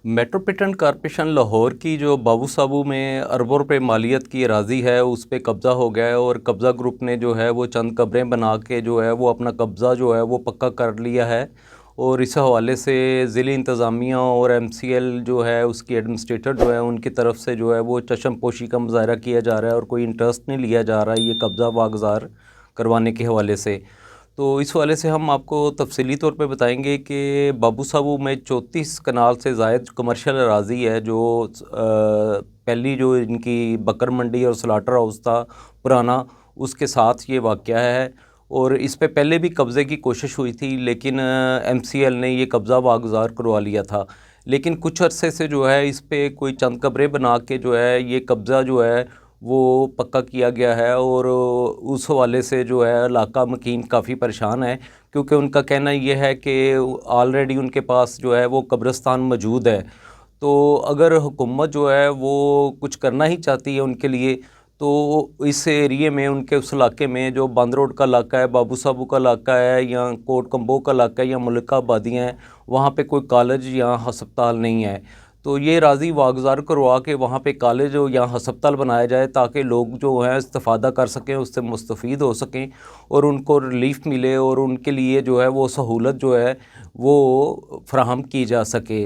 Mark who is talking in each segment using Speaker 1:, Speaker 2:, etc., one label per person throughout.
Speaker 1: Metropolitan corporation Lahore की जो बाबू साबू में अरबों रुपए मालियत की अराज़ी है उस पे कब्ज़ा हो गया है और कब्ज़ा ग्रुप ने जो है वो चंद कब्रें बना के जो है वो अपना कब्ज़ा जो है वो पक्का कर लिया है। और इस हवाले से ज़िली इंतज़ामिया और MCL जो है उसकी एडमिनिस्ट्रेटर जो है उनकी तरफ से जो है वो चश्म पोशी का मुज़ाहरा किया जा रहा है और कोई इंटरेस्ट नहीं लिया जा रहा है ये कब्ज़ा वागज़ार करवाने के हवाले से। तो इस हवाले से हम आपको तफसीली तौर पे बताएंगे कि बाबू साबू में 34 कनाल से ज़ायद कमर्शियल अराज़ी है जो पहली जो इनकी बकर मंडी और स्लाटर हाउस था पुराना उसके साथ ये वाक़या है। और इस पे पहले भी कब्ज़े की कोशिश हुई थी लेकिन MCL ने ये कब्ज़ा वागुज़ार करवा लिया था। लेकिन कुछ अरसे से जो है इस पे कोई चंद कब्रें बना के जो है ये कब्ज़ा जो है वो पक्का किया गया है और उस हवाले से जो है इलाका मकीन काफ़ी परेशान है क्योंकि उनका कहना ये है कि ऑलरेडी उनके पास जो है वो कब्रिस्तान मौजूद है। तो अगर हुकूमत जो है वो कुछ करना ही चाहती है उनके लिए तो इस एरिए में उनके उस इलाके में जो बंद रोड का इलाका है, बाबू साबू का इलाका है या कोट कम्बो का इलाका है या मलिका आबादियाँ हैं, वहाँ पे कोई कॉलेज या हस्पताल नहीं है। तो ये राज़ी वागुज़ार करवा के वहाँ पे कॉलेज या हस्पताल बनाया जाए ताकि लोग जो हैं इस्तिफ़ादा कर सकें, उससे मुस्तफ़ीद हो सकें और उनको रिलीफ़ मिले और उनके लिए जो है वो सहूलत जो है वो फ़राहम की जा सके।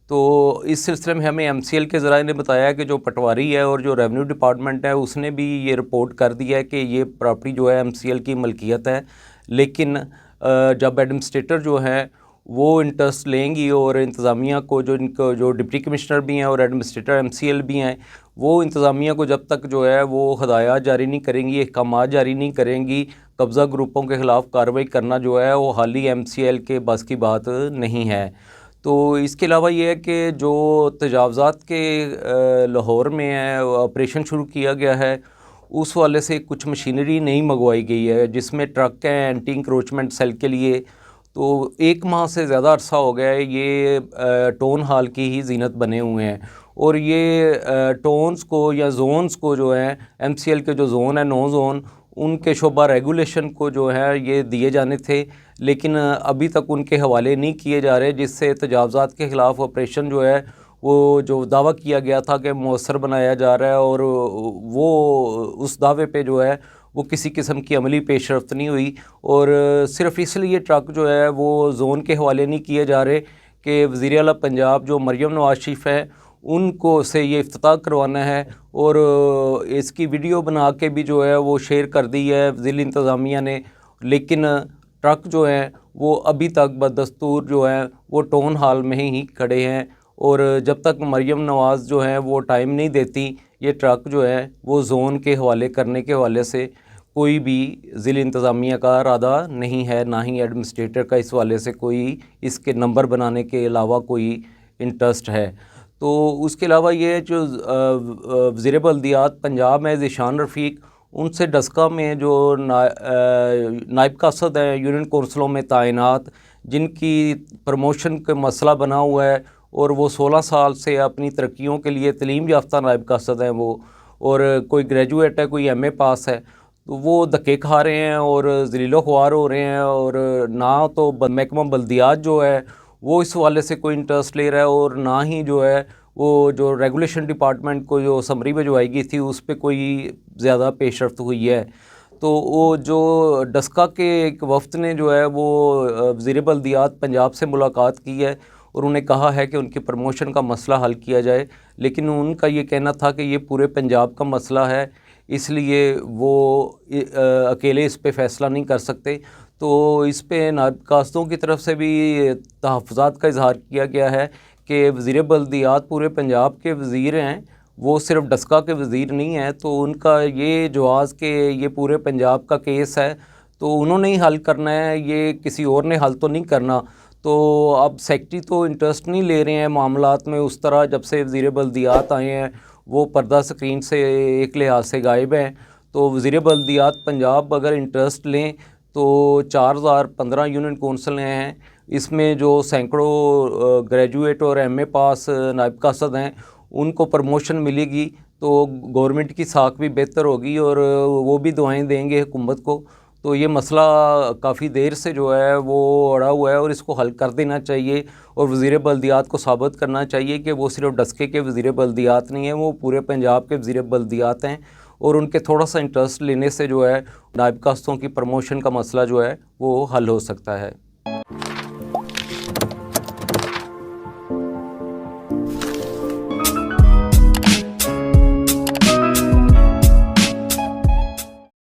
Speaker 1: तो इस सिलसिले में हमें MCL के ज़राए ने बताया कि जो पटवारी है और जो रेवेन्यू डिपार्टमेंट है उसने भी ये रिपोर्ट कर दिया है कि ये प्रॉपर्टी जो है MCL की मलकियत है। लेकिन जब एडमिनिस्ट्रेटर जो है वो इंटरेस्ट लेंगी और इंतज़ामिया को जो इनको जो डिप्टी कमिश्नर भी हैं और एडमिनिस्ट्रेटर MCL भी हैं वो इंतज़ामिया को जब तक जो है वो हदायत जारी नहीं करेंगी, अहकामात जारी नहीं करेंगी, कब्ज़ा ग्रुपों के ख़िलाफ़ कार्रवाई करना जो है वो हाली MCL के बस की बात नहीं है। तो इसके अलावा ये है कि जो तजावज़ात के लाहौर में है ऑपरेशन शुरू किया गया है उस वाले से कुछ मशीनरी नहीं मंगवाई गई है जिसमें ट्रक हैं एंटी इंक्रोचमेंट सेल के लिए। तो 1 माह से ज़्यादा अरसा हो गया है ये टाउन हॉल की ही ज़ीनत बने हुए हैं और ये टाउन्स को या जोन्स को जो है MCL के जो जोन है 9 जोन उनके शोबा रेगुलेशन को जो है ये दिए जाने थे लेकिन अभी तक उनके हवाले नहीं किए जा रहे जिससे तजावज़ात के ख़िलाफ़ ऑपरेशन जो है वो जो दावा किया गया था कि मौसर बनाया जा रहा है और वो उस दावे पे जो है वो किसी किस्म की अमली पेशरफ्त नहीं हुई। और सिर्फ़ इसलिए ट्रक जो है वो जोन के हवाले नहीं किए जा रहे कि वज़ीर आला पंजाब जो मरियम नवाज़ शरीफ है उनको से ये इफ्तिताह करवाना है और इसकी वीडियो बना के भी जो है वो शेयर कर दी है ज़िली इंतज़ामिया ने। लेकिन ट्रक जो हैं वो अभी तक बदस्तूर जो हैं वो टाउन हॉल में ही खड़े हैं और जब तक मरियम नवाज़ जो हैं वो टाइम नहीं देती ये ट्रक जो है वो जोन के हवाले करने के हवाले से कोई भी ज़िली इंतज़ामिया का इरादा नहीं है, ना ही एडमिनिस्ट्रेटर का इस वाले से कोई इसके नंबर बनाने के अलावा कोई इंटरेस्ट है। तो उसके अलावा ये जो वज़ीर बल्दियात पंजाब में ज़ीशान रफ़ीक उनसे डस्का में जो नायब कासद हैं यूनियन कौंसलों में तैनात जिनकी प्रमोशन का मसला बना हुआ है और वो 16 साल से अपनी तरक्कियों के लिए तलीम याफ्ता नायब कासद हैं वो और कोई ग्रेजुएट है कोई MA पास है तो वो धक्के खा रहे हैं और ज़लीलो ख्वार हो रहे हैं और ना तो महकमा बल्दियात जो है वो इस वाले से कोई इंटरेस्ट ले रहा है और ना ही जो है वो जो रेगुलेशन डिपार्टमेंट को जो समरी भिजवाई गई थी उस पर कोई ज़्यादा पेशरफ्त हुई है। तो वो जो डस्का के एक वफ्द ने जो है वो वज़ीर बल्दियात पंजाब से मुलाकात की है और उन्हें कहा है कि उनकी प्रमोशन का मसला हल किया जाए लेकिन उनका ये कहना था कि ये पूरे पंजाब का मसला है इसलिए वो अकेले इस पे फ़ैसला नहीं कर सकते। तो इस पे नायब कासदों की तरफ से भी तहफ़्फ़ुज़ात का इज़हार किया गया है कि वज़ीर बल्दियात पूरे पंजाब के वज़ीर हैं, वो सिर्फ डस्का के वज़ीर नहीं हैं। तो उनका ये जवाज़ के ये पूरे पंजाब का केस है तो उन्होंने ही हल करना है, ये किसी और ने हल तो नहीं करना। तो अब सेक्रेटरी तो इंटरेस्ट नहीं ले रहे हैं मामलात में उस तरह, जब से वज़ीर बल्दियात आए हैं वो पर्दा स्क्रीन से एक लिहाज से गायब हैं। तो वज़ीर बल्दियात पंजाब अगर इंटरेस्ट लें तो 4015 यूनियन कौंसल हैं, इसमें जो सैकड़ों ग्रेजुएट और MA पास नायब कासद हैं उनको प्रमोशन मिलेगी तो गवर्नमेंट की साख भी बेहतर होगी और वो भी दुआएं देंगे हुकूमत को। तो ये मसला काफ़ी देर से जो है वो अड़ा हुआ है और इसको हल कर देना चाहिए और वज़ीर बल्दियात को साबित करना चाहिए कि वो सिर्फ डस्के के वज़ीर बल्दियात नहीं है, वो पूरे पंजाब के वज़ीर बल्दियात हैं और उनके थोड़ा सा इंटरेस्ट लेने से जो है नायब कास्तों की प्रमोशन का मसला जो है वो हल हो सकता है।